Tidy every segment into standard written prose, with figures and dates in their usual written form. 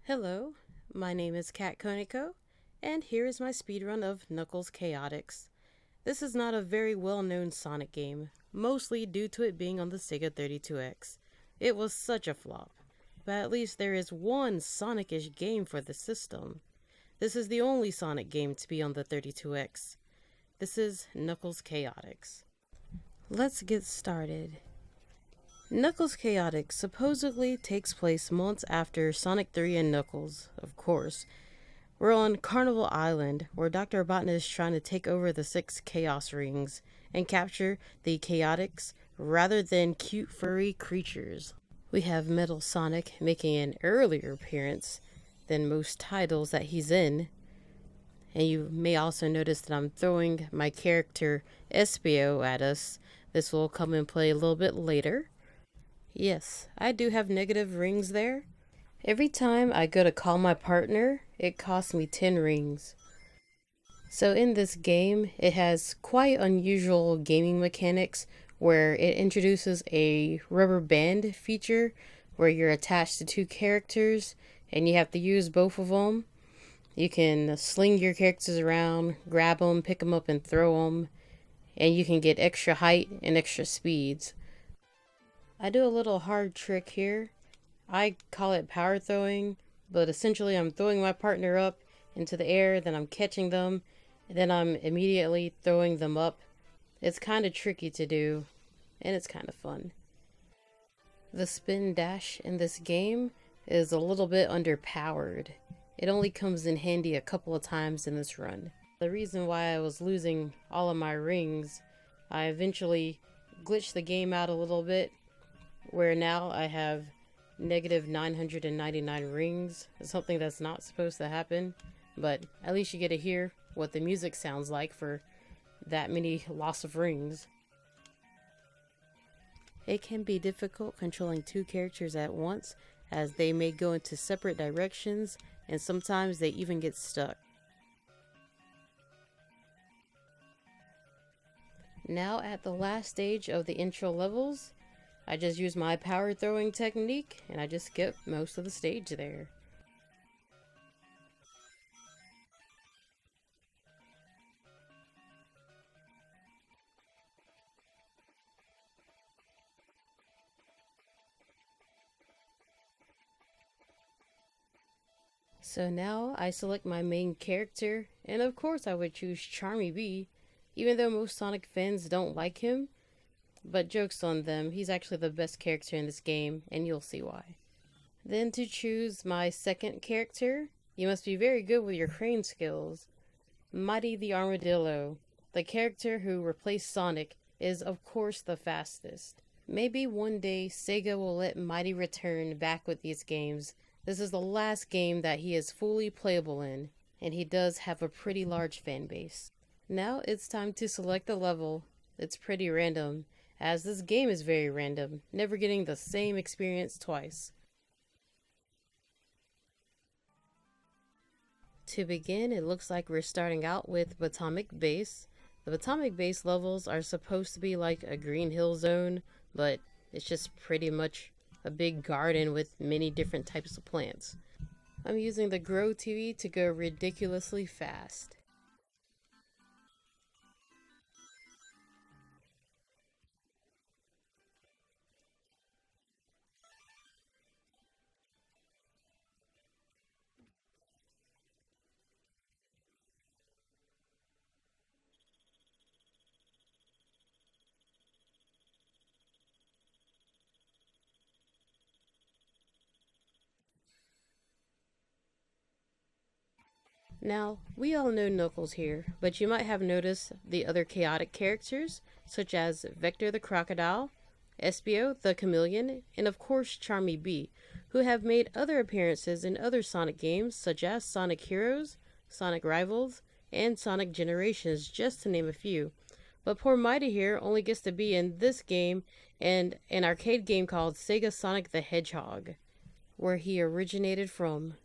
Hello, my name is Kat Koniko, and here is my speedrun of Knuckles Chaotix. This is not a very well-known Sonic game, mostly due to it being on the Sega 32X. It was such a flop, but at least there is one Sonic-ish game for the system. This is the only Sonic game to be on the 32X. This is Knuckles Chaotix. Let's get started. Knuckles Chaotix supposedly takes place months after Sonic 3 and Knuckles, of course. We're on Carnival Island, where Dr. Robotnik is trying to take over the 6 Chaos Rings and capture the Chaotix rather than cute furry creatures. We have Metal Sonic making an earlier appearance than most titles that he's in. And you may also notice that I'm throwing my character Espio at us. This will come and play a little bit later. Yes, I do have negative rings there. Every time I go to call my partner, it costs me 10 rings. So in this game, it has quite unusual gaming mechanics where it introduces a rubber band feature where you're attached to 2 characters and you have to use both of them. You can sling your characters around, grab them, pick them up and throw them, and you can get extra height and extra speeds. I do a little hard trick here. I call it power throwing, but essentially I'm throwing my partner up into the air, then I'm catching them, and then I'm immediately throwing them up. It's kind of tricky to do, and it's kind of fun. The spin dash in this game is a little bit underpowered. It only comes in handy a couple of times in this run. The reason why I was losing all of my rings, I eventually glitched the game out a little bit, where now I have negative 999 rings. It's something that's not supposed to happen, but at least you get to hear what the music sounds like for that many loss of rings. It can be difficult controlling 2 characters at once, as they may go into separate directions, and sometimes they even get stuck. Now at the last stage of the intro levels, I just use my power throwing technique and I just skip most of the stage there. So now I select my main character, and of course I would choose Charmy B, even though most Sonic fans don't like him. But joke's on them, he's actually the best character in this game, and you'll see why. Then to choose my second character, you must be very good with your crane skills. Mighty the Armadillo, the character who replaced Sonic, is of course the fastest. Maybe one day Sega will let Mighty return back with these games. This is the last game that he is fully playable in, and he does have a pretty large fan base. Now it's time to select a level. It's pretty random, as this game is very random, never getting the same experience twice. To begin, it looks like we're starting out with Atomic Base. The Atomic Base levels are supposed to be like a Green Hill Zone, but it's just pretty much a big garden with many different types of plants. I'm using the Grow TV to go ridiculously fast. Now, we all know Knuckles here, but you might have noticed the other chaotic characters, such as Vector the Crocodile, Espio the Chameleon, and of course Charmy B, who have made other appearances in other Sonic games such as Sonic Heroes, Sonic Rivals, and Sonic Generations, just to name a few. But poor Mighty here only gets to be in this game and an arcade game called Sega Sonic the Hedgehog, where he originated from.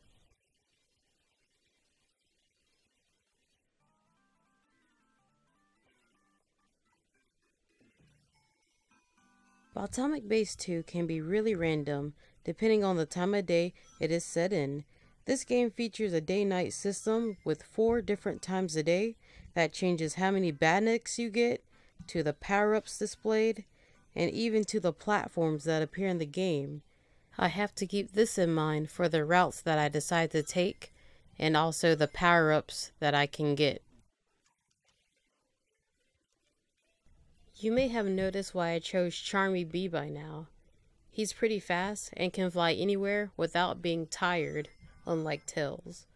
Atomic Base 2 can be really random, depending on the time of day it is set in. This game features a day-night system with 4 different times a day that changes how many badniks you get, to the power-ups displayed, and even to the platforms that appear in the game. I have to keep this in mind for the routes that I decide to take, and also the power-ups that I can get. You may have noticed why I chose Charmy Bee by now. He's pretty fast and can fly anywhere without being tired, unlike Tails.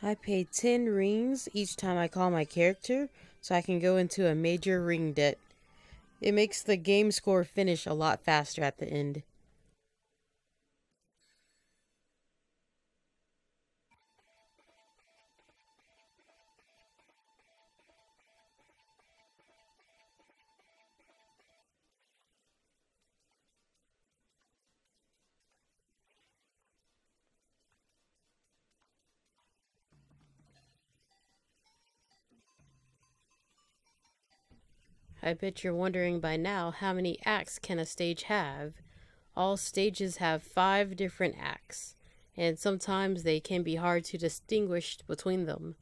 I pay 10 rings each time I call my character, so I can go into a major ring debt. It makes the game score finish a lot faster at the end. I bet you're wondering by now how many acts can a stage have. All stages have 5 different acts, and sometimes they can be hard to distinguish between them.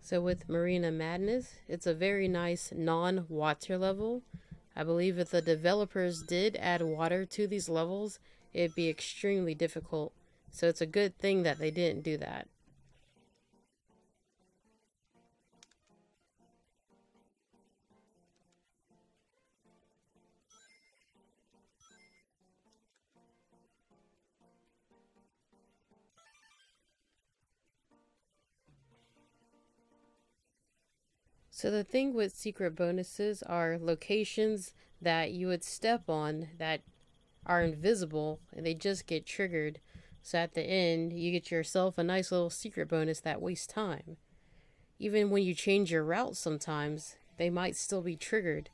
So with Marina Madness, it's a very nice non-water level. I believe if the developers did add water to these levels, it'd be extremely difficult. So it's a good thing that they didn't do that. So the thing with secret bonuses are locations that you would step on that are invisible and they just get triggered. So at the end, you get yourself a nice little secret bonus that wastes time. Even when you change your route sometimes, they might still be triggered.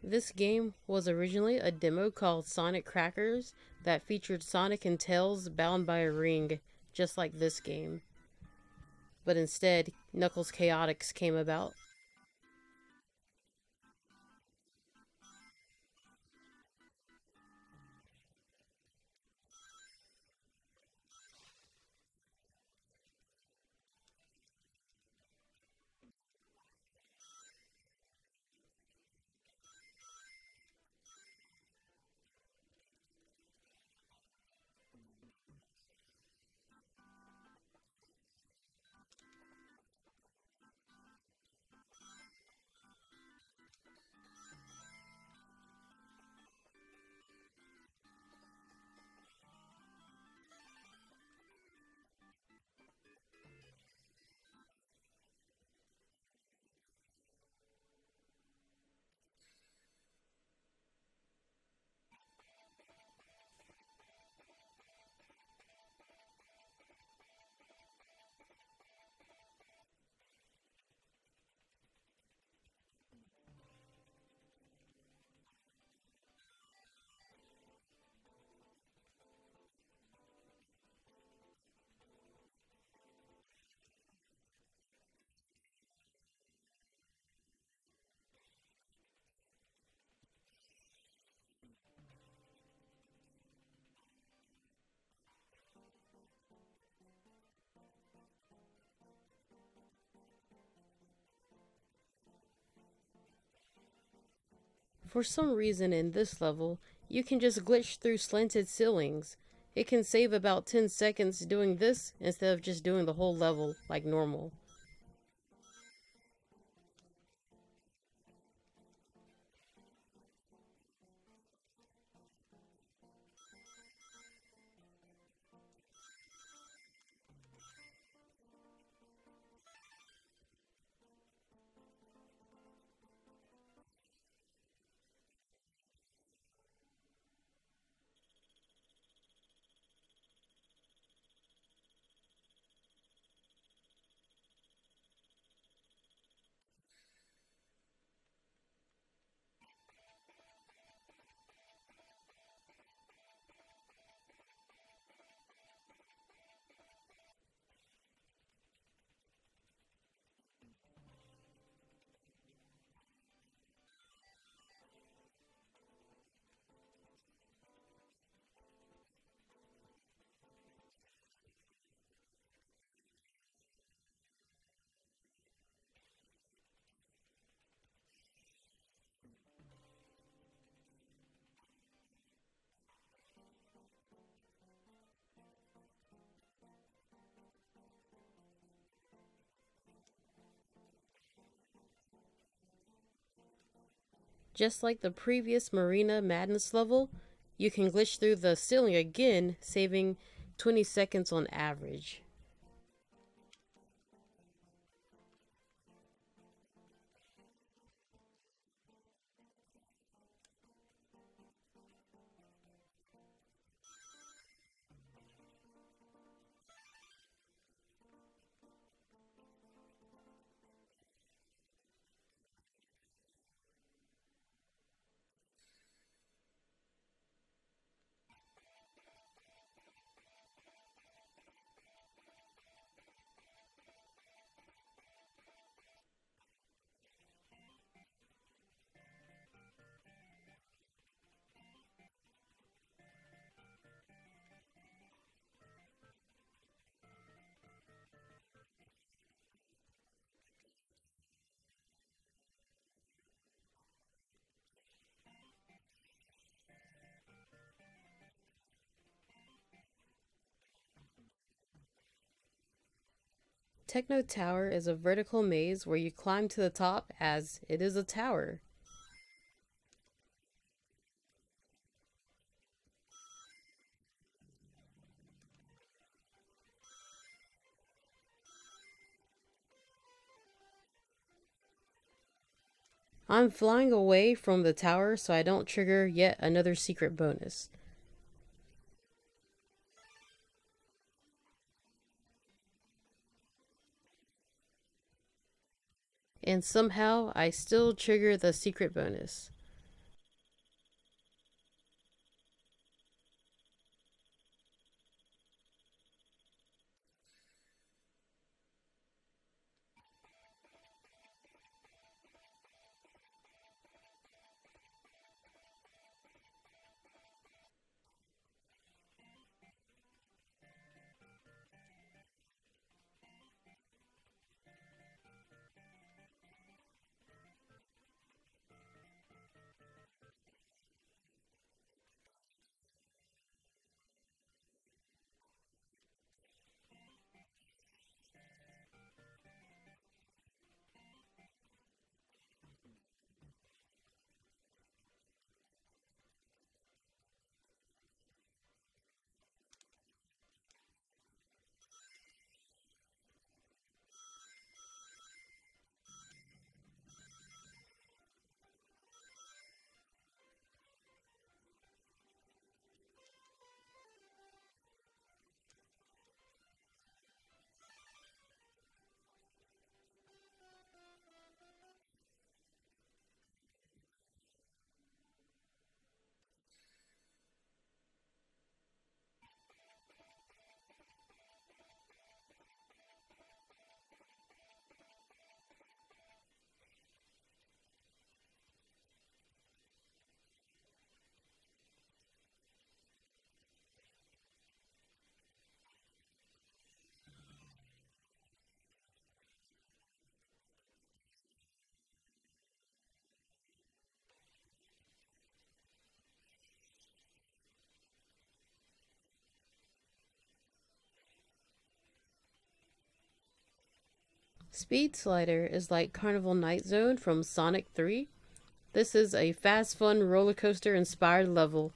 This game was originally a demo called Sonic Crackers that featured Sonic and Tails bound by a ring, just like this game. But instead, Knuckles Chaotix came about. For some reason in this level, you can just glitch through slanted ceilings. It can save about 10 seconds doing this instead of just doing the whole level like normal. Just like the previous Marina Madness level, you can glitch through the ceiling again, saving 20 seconds on average. Techno Tower is a vertical maze where you climb to the top as it is a tower. I'm flying away from the tower so I don't trigger yet another secret bonus. And somehow I still trigger the secret bonus. Speed Slider is like Carnival Night Zone from Sonic 3. This is a fast, fun roller coaster inspired level.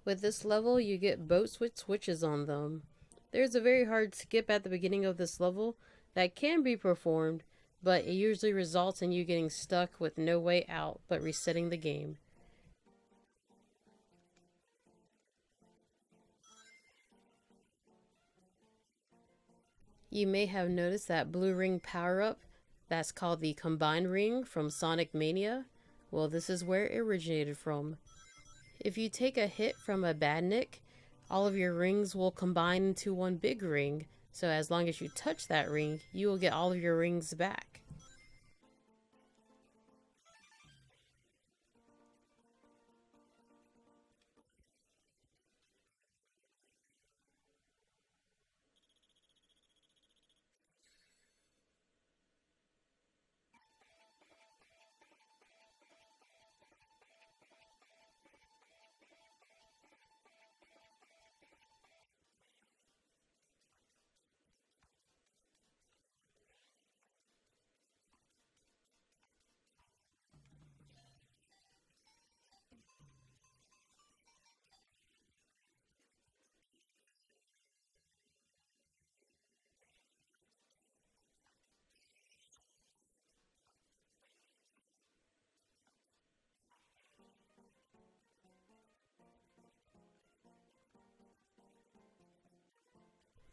With this level, you get boats with switches on them. There's a very hard skip at the beginning of this level that can be performed, but it usually results in you getting stuck with no way out but resetting the game. You may have noticed that blue ring power up. That's called the Combined Ring from Sonic Mania. Well, this is where it originated from. If you take a hit from a badnik, all of your rings will combine into one big ring. So as long as you touch that ring, you will get all of your rings back.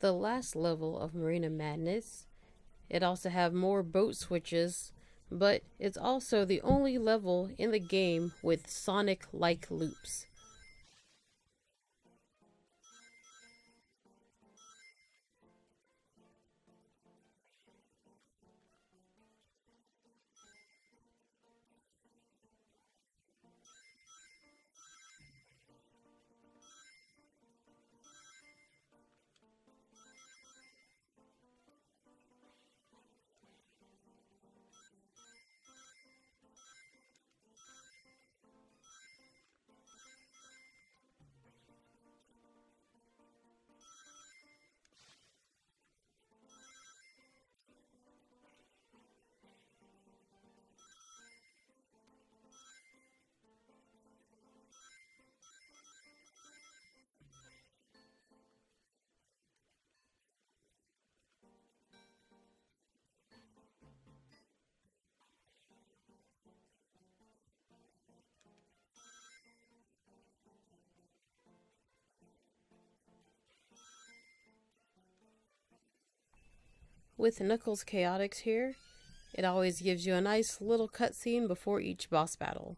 The last level of Marina Madness, it also have more boat switches, but it's also the only level in the game with Sonic-like loops. With Knuckles Chaotix here, it always gives you a nice little cutscene before each boss battle.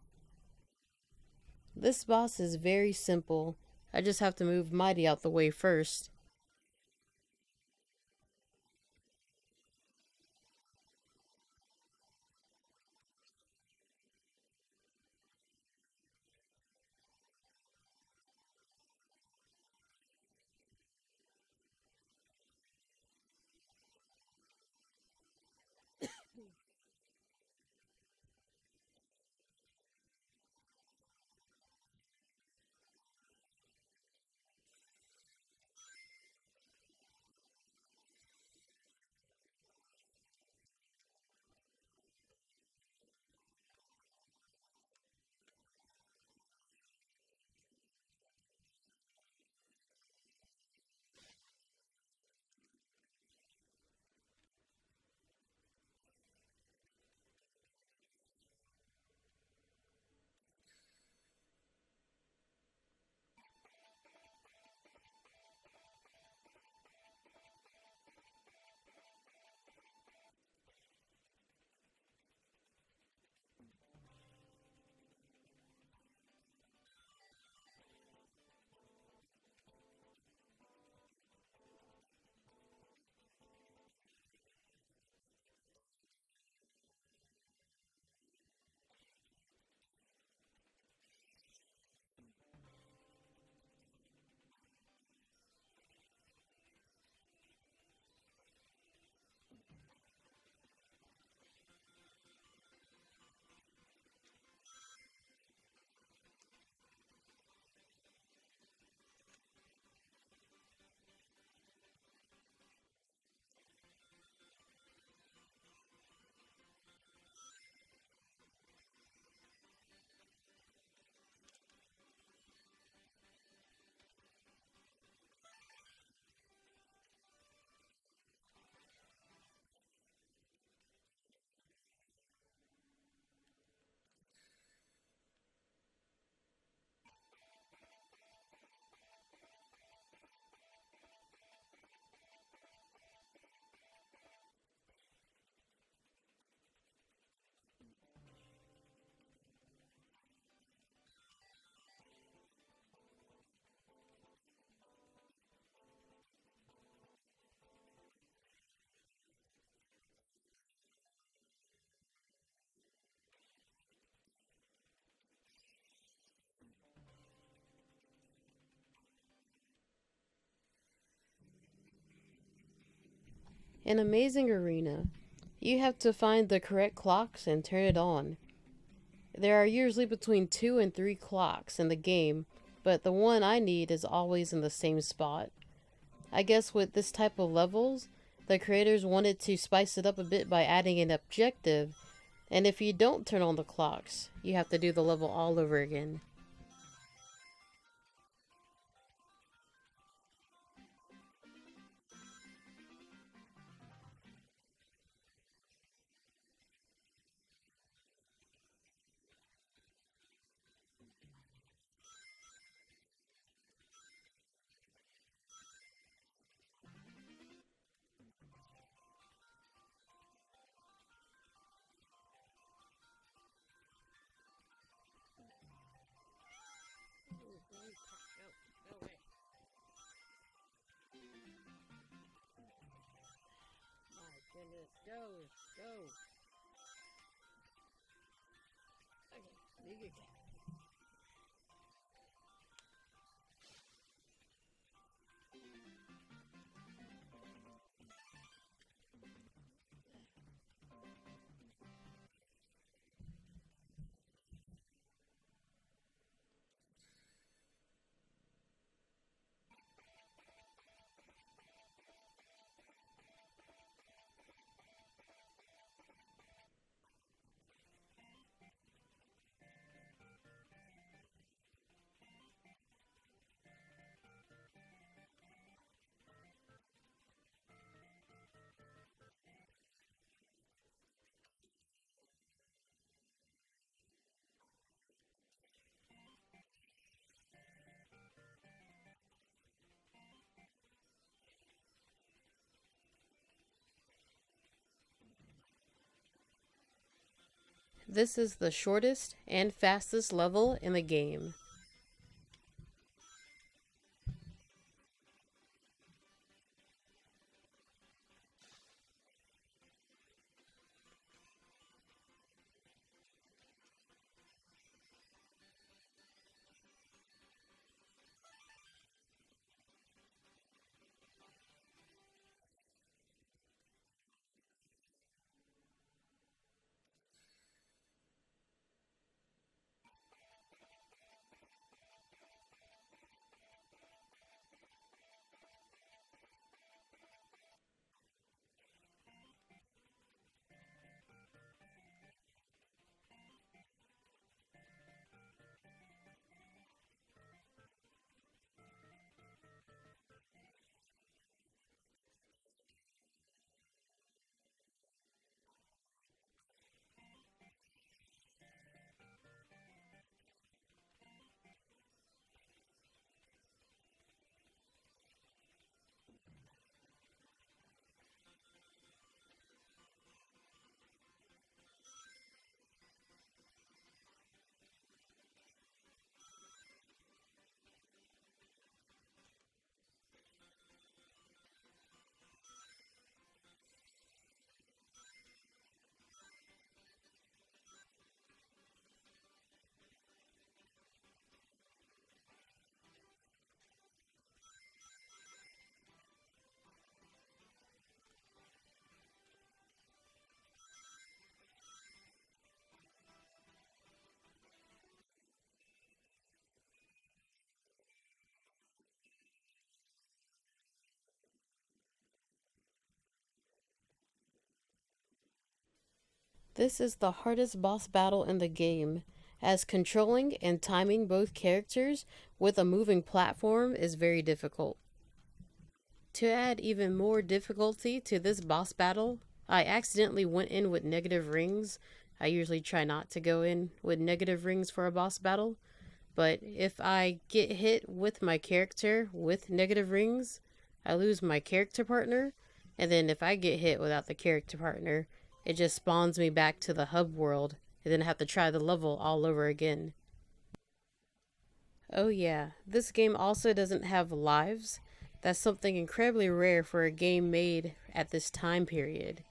This boss is very simple. I just have to move Mighty out the way first. An amazing arena. You have to find the correct clocks and turn it on. There are usually between 2 and 3 clocks in the game, but the one I need is always in the same spot. I guess with this type of levels, the creators wanted to spice it up a bit by adding an objective, and if you don't turn on the clocks, you have to do the level all over again. Goodness, go, go. Okay, you get This is the shortest and fastest level in the game. This is the hardest boss battle in the game, as controlling and timing both characters with a moving platform is very difficult. To add even more difficulty to this boss battle, I accidentally went in with negative rings. I usually try not to go in with negative rings for a boss battle, but if I get hit with my character with negative rings, I lose my character partner, and then if I get hit without the character partner, it just spawns me back to the hub world, and then I have to try the level all over again. Oh yeah, this game also doesn't have lives. That's something incredibly rare for a game made at this time period.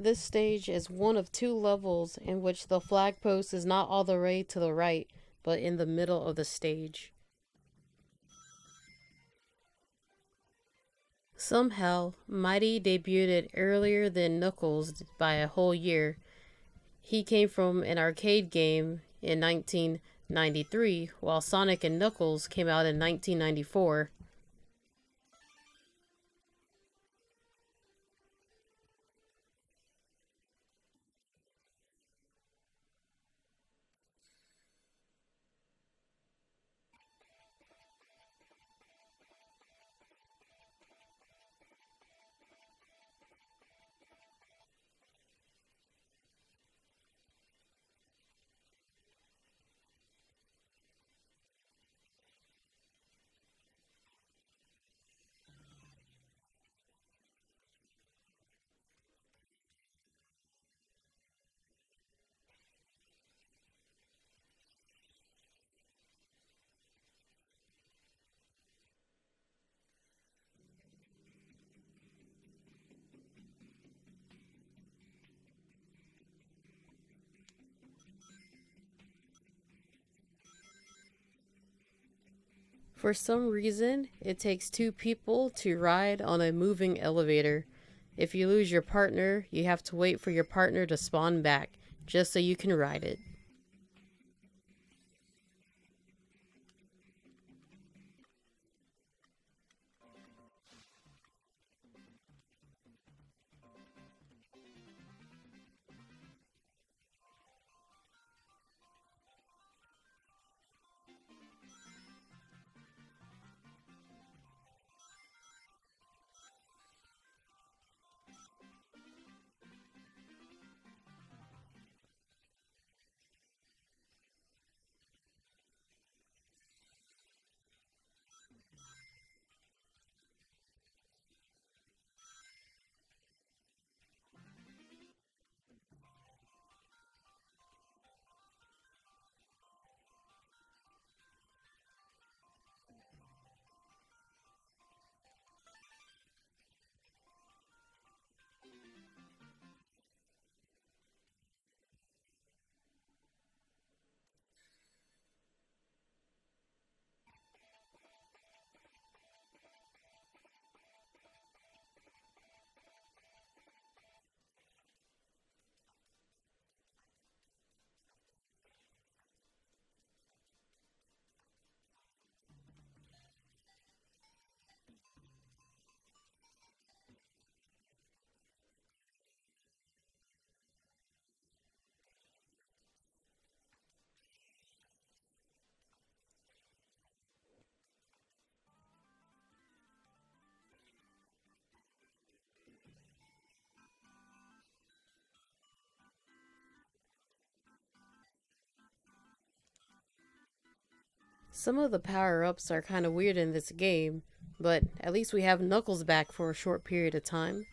This stage is one of two levels in which the flag post is not all the way to the right, but in the middle of the stage. Somehow, Mighty debuted earlier than Knuckles by a whole year. He came from an arcade game in 1993, while Sonic and Knuckles came out in 1994. For some reason, it takes two people to ride on a moving elevator. If you lose your partner, you have to wait for your partner to spawn back, just so you can ride it. Some of the power ups are kind of weird in this game, but at least we have Knuckles back for a short period of time.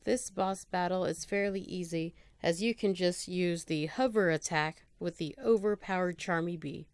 This boss battle is fairly easy, as you can just use the hover attack with the overpowered Charmy Bee.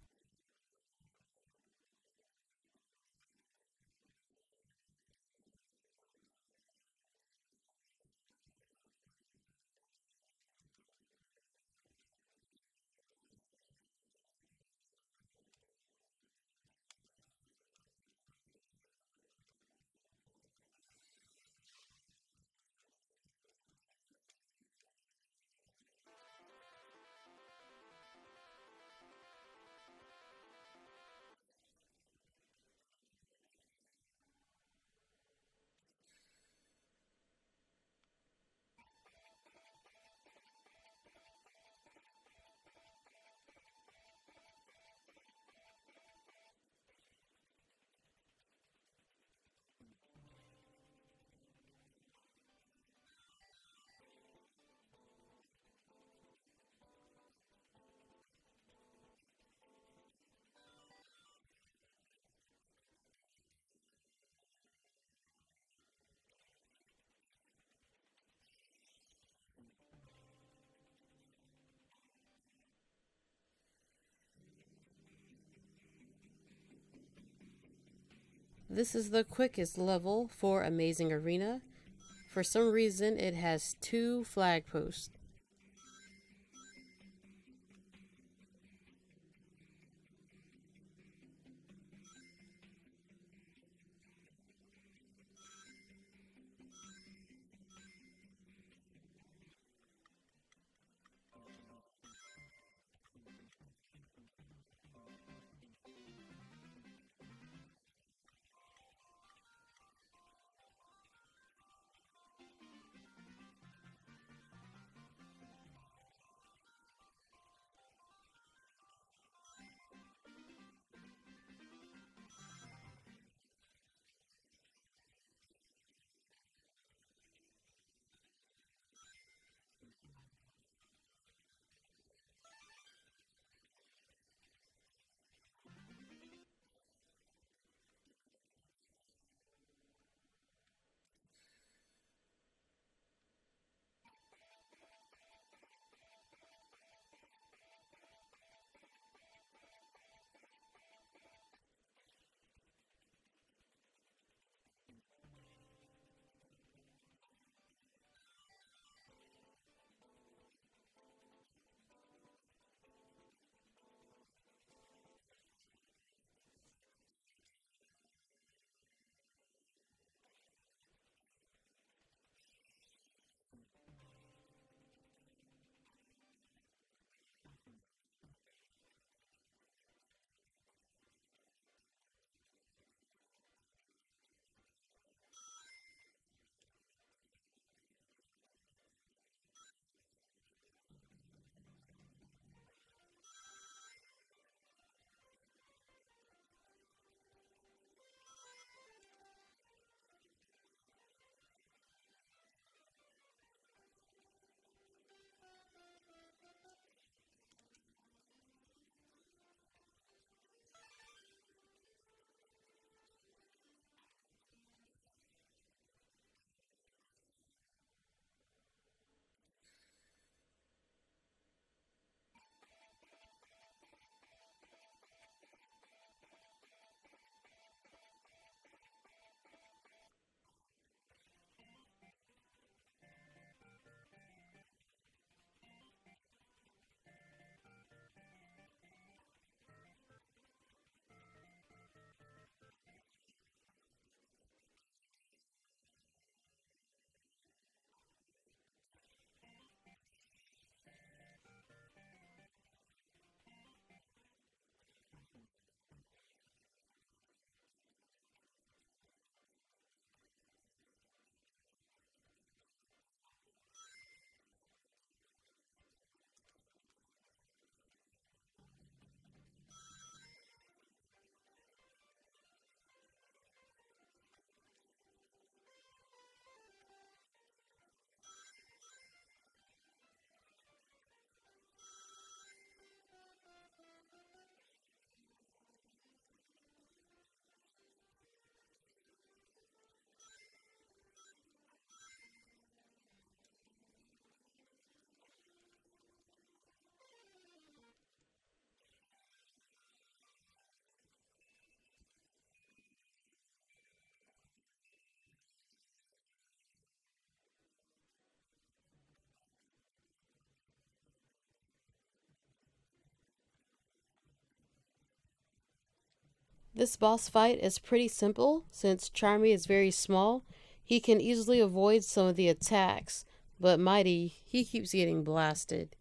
This is the quickest level for Amazing Arena. For some reason, it has 2 flag posts. This boss fight is pretty simple since Charmy is very small. He can easily avoid some of the attacks, but Mighty, he keeps getting blasted.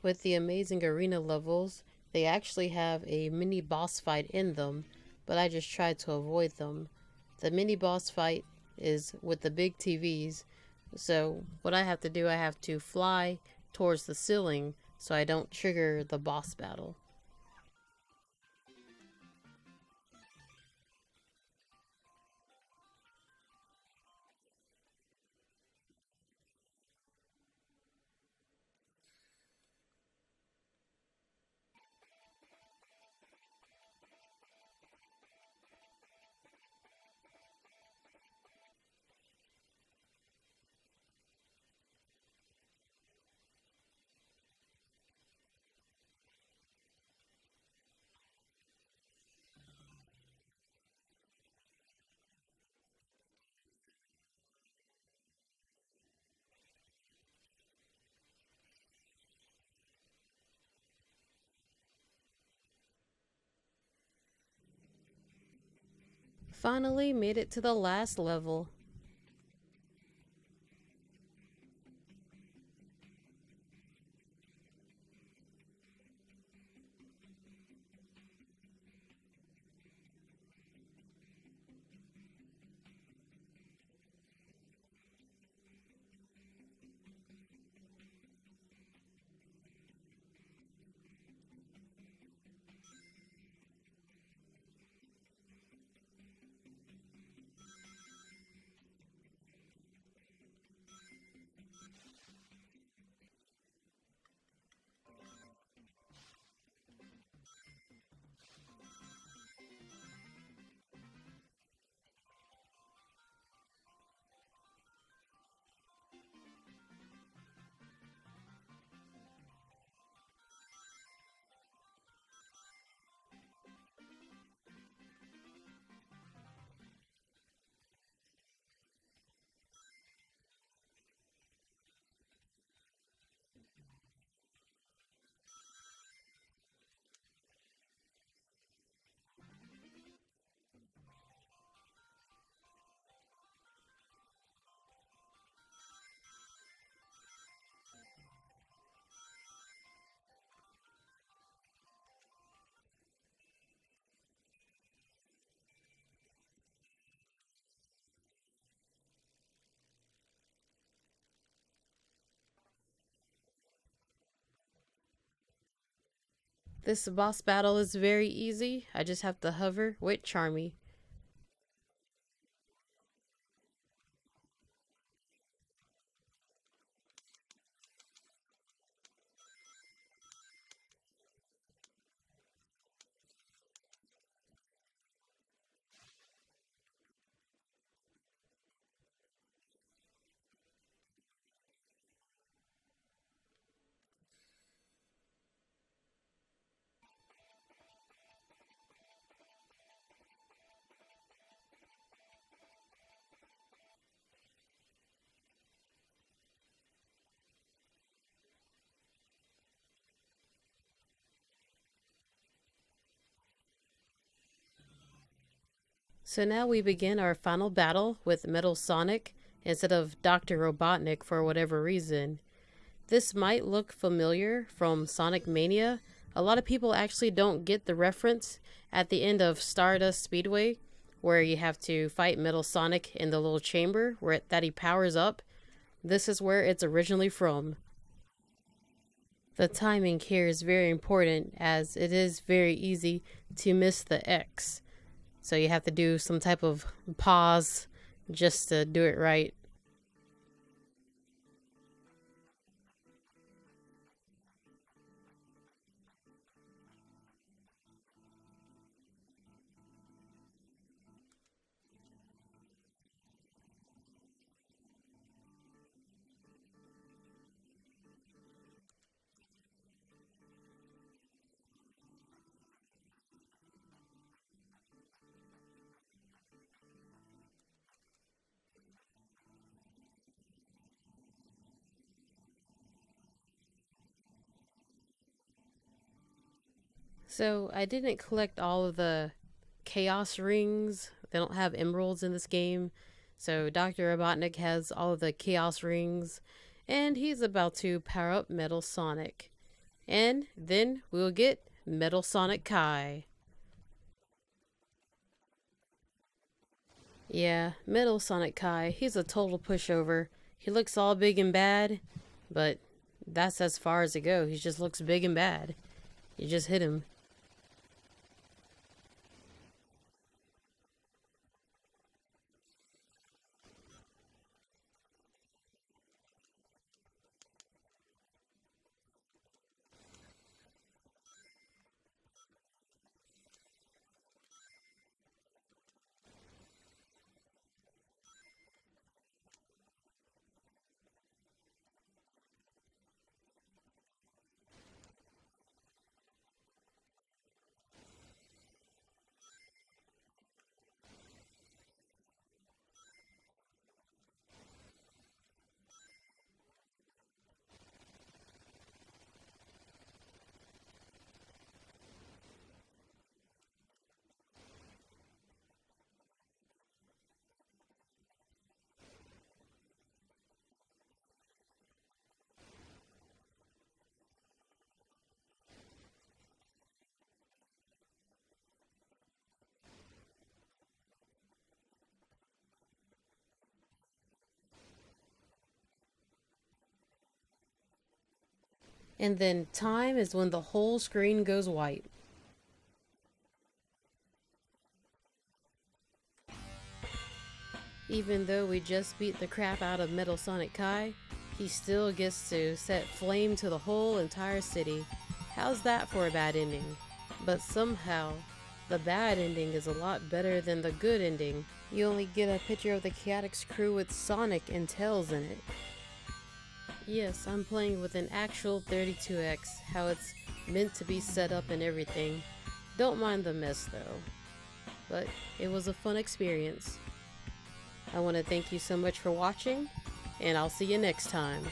With the amazing arena levels, they actually have a mini boss fight in them, but I just tried to avoid them. The mini boss fight is with the big TVs, so what I have to do, I have to fly towards the ceiling so I don't trigger the boss battle. Finally made it to the last level. This boss battle is very easy. I just have to hover with Charmy. So now we begin our final battle with Metal Sonic instead of Dr. Robotnik for whatever reason. This might look familiar from Sonic Mania. A lot of people actually don't get the reference at the end of Stardust Speedway, where you have to fight Metal Sonic in the little chamber that he powers up. This is where it's originally from. The timing here is very important as it is very easy to miss the X. So you have to do some type of pause just to do it right. So I didn't collect all of the Chaos Rings. They don't have emeralds in this game. So Dr. Robotnik has all of the Chaos Rings, and he's about to power up Metal Sonic. And then we'll get Metal Sonic Kai. Yeah, Metal Sonic Kai, he's a total pushover. He looks all big and bad, but that's as far as it goes. He just looks big and bad. You just hit him. And then time is when the whole screen goes white. Even though we just beat the crap out of Metal Sonic Kai, he still gets to set flame to the whole entire city. How's that for a bad ending? But somehow, the bad ending is a lot better than the good ending. You only get a picture of the Chaotix crew with Sonic and Tails in it. Yes, I'm playing with an actual 32X, how it's meant to be set up and everything. Don't mind the mess though. But it was a fun experience. I want to thank you so much for watching, and I'll see you next time.